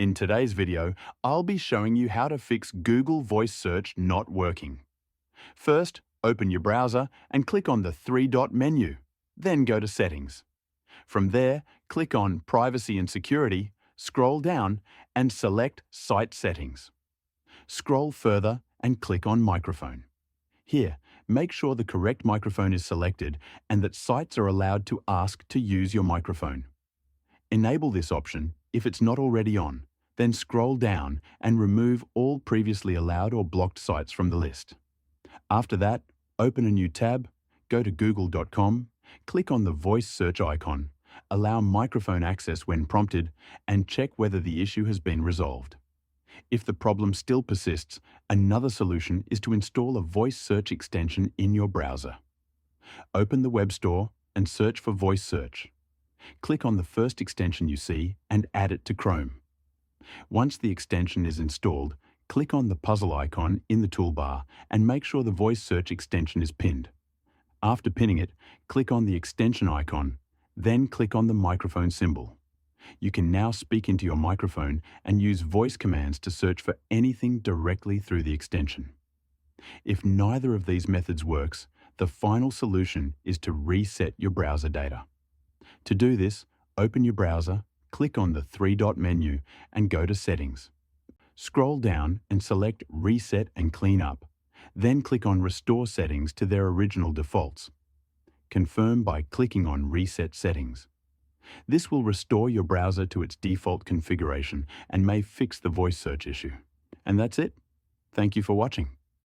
In today's video, I'll be showing you how to fix Google Voice Search not working. First, open your browser and click on the three-dot menu. Then go to Settings. From there, click on Privacy and Security, scroll down and select Site Settings. Scroll further and click on Microphone. Here, make sure the correct microphone is selected and that sites are allowed to ask to use your microphone. Enable this option if it's not already on, then scroll down and remove all previously allowed or blocked sites from the list. After that, open a new tab, go to google.com, click on the voice search icon, allow microphone access when prompted, and check whether the issue has been resolved. If the problem still persists, another solution is to install a voice search extension in your browser. Open the web store and search for voice search. Click on the first extension you see and add it to Chrome. Once the extension is installed, click on the puzzle icon in the toolbar and make sure the voice search extension is pinned. After pinning it, click on the extension icon, then click on the microphone symbol. You can now speak into your microphone and use voice commands to search for anything directly through the extension. If neither of these methods works, the final solution is to reset your browser data. To do this, open your browser, click on the three-dot menu and go to Settings. Scroll down and select Reset and Clean Up, then click on Restore Settings to their original defaults. Confirm by clicking on Reset Settings. This will restore your browser to its default configuration and may fix the voice search issue. And that's it. Thank you for watching.